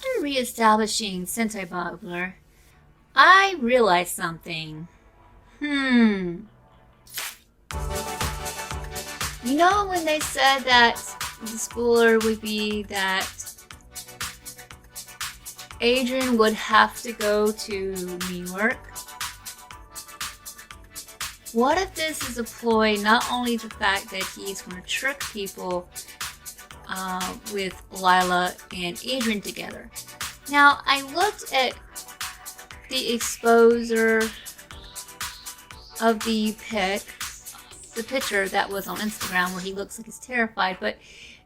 After reestablishing Sentai Bubbler, I realized something. You know when they said that the schooler would be that Adrian would have to go to New York? What if this is a ploy, not only the fact that he's going to trick people with Lila and Adrian together. Now, I looked at the exposure of the picture that was on Instagram where he looks like he's terrified, but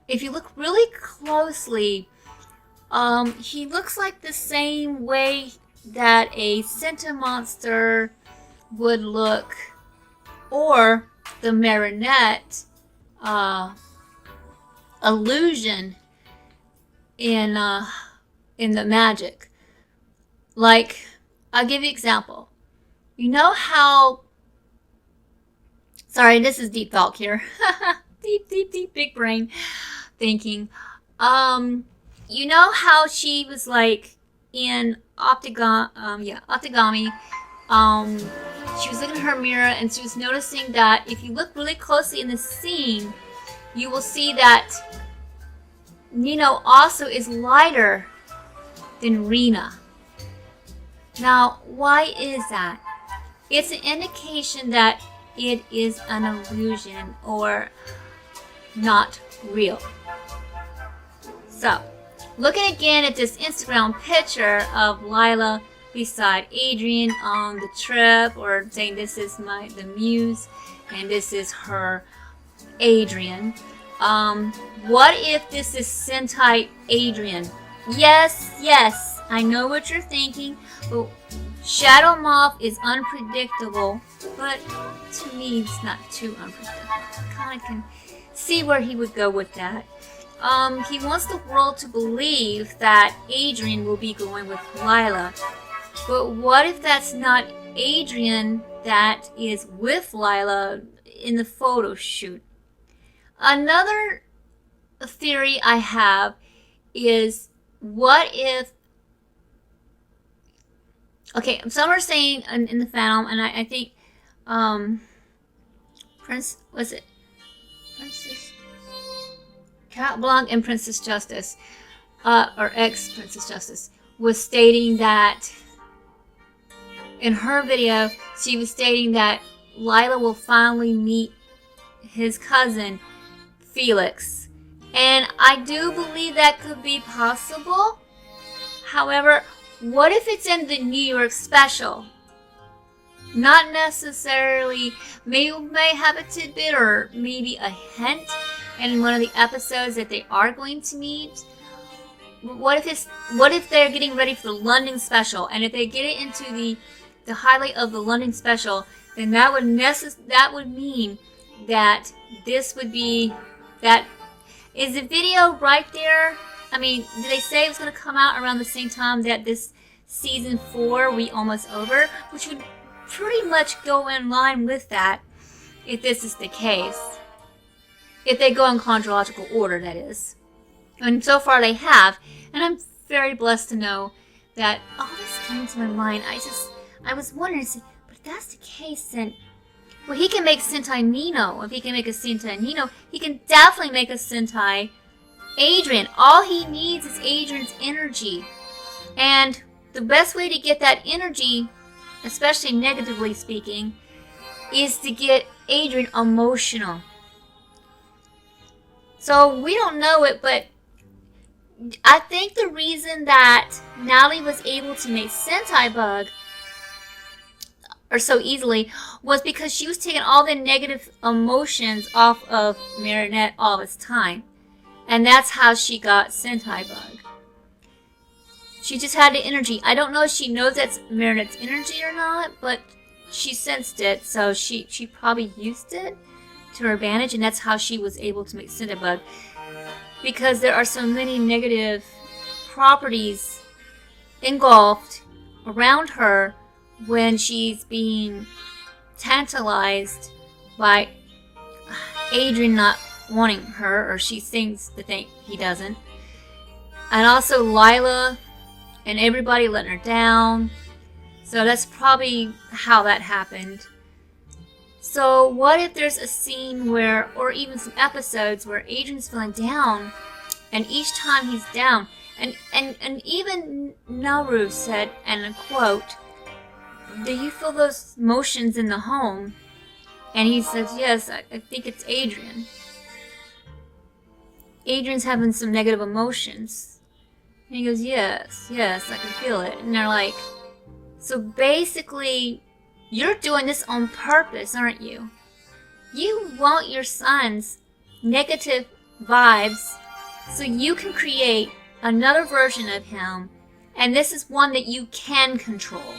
if you look really closely, he looks like the same way that a Sentai monster would look, or the marionette illusion in the magic. Like, I'll give you an example. You know how, sorry, this is deep thought here. deep big brain thinking. You know how she was like in Optigami, she was looking in her mirror and she was noticing that if you look really closely in the scene, you will see that Nino also is lighter than Rina. Now, why is that? It's an indication that it is an illusion or not real. So, looking again at this Instagram picture of Lila beside Adrian on the trip, or saying this is the muse and this is her Adrian. What if this is Sentai Adrian? Yes, I know what you're thinking, but Shadow Moth is unpredictable, but to me it's not too unpredictable. I kind of can see where he would go with that. He wants the world to believe that Adrian will be going with Lila, but what if that's not Adrian that is with Lila in the photo shoot? Another theory I have is, what if... Okay, some are saying in the fandom, and I think Princess Cat Blanc and Princess Justice, or ex-Princess Justice, was stating that in her video, she was stating that Lila will finally meet his cousin, Felix. And I do believe that could be possible. However, what if it's in the New York special? Not necessarily, maybe we may have a tidbit or maybe a hint in one of the episodes that they are going to meet. What if they're getting ready for the London special, and if they get it into the highlight of the London special, then that would mean that this would be that. Is the video right there? I mean, did they say it was going to come out around the same time that this season 4 we almost over, which would pretty much go in line with that if this is the case. If they go in chronological order, that is. And so far they have, and I'm very blessed to know that all this came to my mind. I was wondering, but if that's the case, then, well, he can make Sentai Nino. If he can make a Sentai Nino, he can definitely make a Sentai Adrian. All he needs is Adrian's energy. And the best way to get that energy, especially negatively speaking, is to get Adrian emotional. So we don't know it, but I think the reason that Natalie was able to make Sentai Bug or so easily was because she was taking all the negative emotions off of Marinette all this time. And that's how she got Sentai Bug. She just had the energy. I don't know if she knows that's Marinette's energy or not, but she sensed it, so she probably used it to her advantage, and that's how she was able to make Sentai Bug. Because there are so many negative properties engulfed around her when she's being tantalized by Adrian not wanting her, or she seems to think he doesn't. And also Lila and everybody letting her down. So that's probably how that happened. So what if there's a scene where, or even some episodes where Adrian's feeling down, and each time he's down, and even Nauru said, and I quote, "Do you feel those motions in the home?" And he says, "Yes, I think it's Adrian. Adrian's having some negative emotions." And he goes, yes, I can feel it. And they're like, so basically, you're doing this on purpose, aren't you? You want your son's negative vibes so you can create another version of him, and this is one that you can control.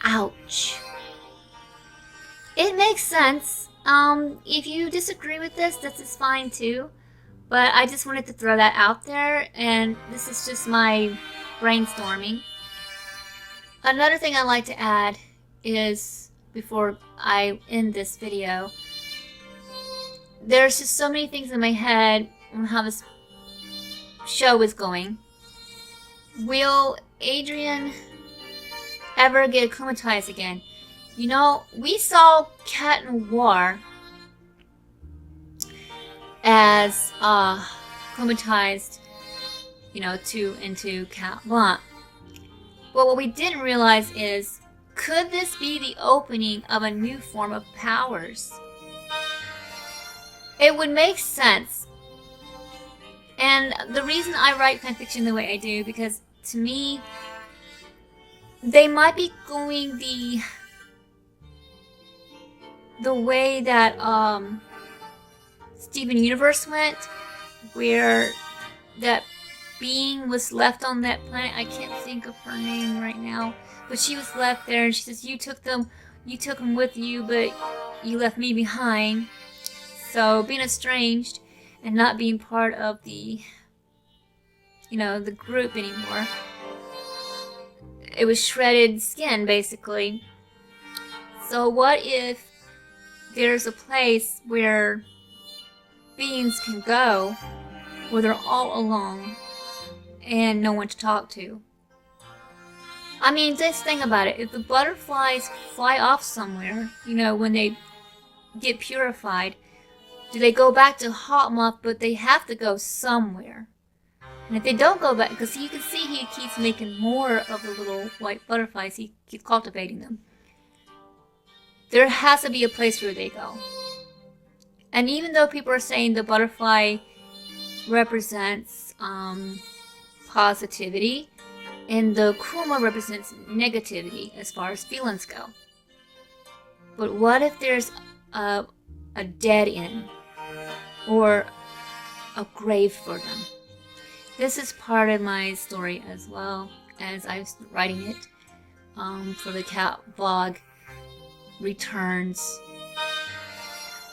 Ouch. It makes sense. If you disagree with this is fine too. But I just wanted to throw that out there, and this is just my brainstorming. Another thing I'd like to add is, before I end this video, there's just so many things in my head on how this show is going. Will Adrian ever get akumatized again? You know, we saw Cat Noir as akumatized, you know, into Cat Blanc. But what we didn't realize is, could this be the opening of a new form of powers? It would make sense. And the reason I write fanfiction the way I do, because to me, they might be going the way that Steven Universe went, where that being was left on that planet. I can't think of her name right now, but she was left there, and she says, you took them with you, but you left me behind. So being estranged and not being part of the, you know, the group anymore. It was shredded skin, basically. So what if there's a place where beings can go, where they're all alone and no one to talk to? I mean, just think about it. If the butterflies fly off somewhere, you know, when they get purified, do they go back to Hotmoth? But they have to go somewhere. And if they don't go back, because you can see he keeps making more of the little white butterflies, he keeps cultivating them. There has to be a place where they go. And even though people are saying the butterfly represents positivity, and the Kuma represents negativity as far as feelings go. But what if there's a dead end, or a grave for them? This is part of my story as well, as I was writing it for the Cat Blog Returns,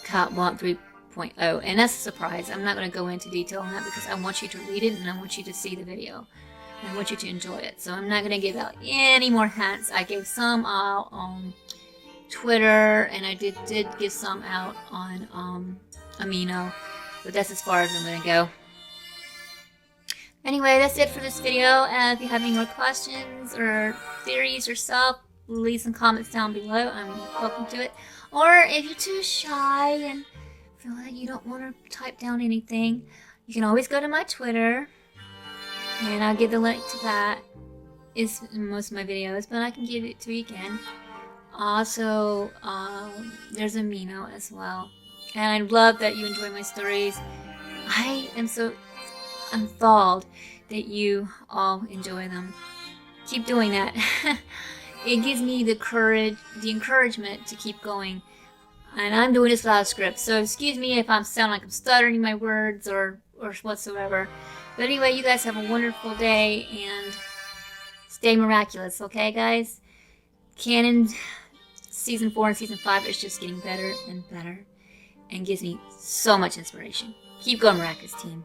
Cat Blog 3.0, and that's a surprise. I'm not going to go into detail on that because I want you to read it and I want you to see the video. I want you to enjoy it. So I'm not going to give out any more hints. I gave some out on Twitter, and I did give some out on Amino, but that's as far as I'm going to go. Anyway, that's it for this video. If you have any more questions or theories yourself, leave some comments down below. I'm welcome to it. Or if you're too shy and feel like you don't want to type down anything, you can always go to my Twitter, and I'll give the link to that. It's in most of my videos, but I can give it to you again. Also, there's Amino as well. And I love that you enjoy my stories. I am so enthralled that you all enjoy them. Keep doing that. It gives me the courage, the encouragement to keep going. And I'm doing this without a script, so excuse me if I sound like I'm stuttering my words or whatsoever. But anyway, you guys have a wonderful day and stay miraculous, okay, guys? Canon Season 4 and Season 5 is just getting better and better and gives me so much inspiration. Keep going, Miraculous team.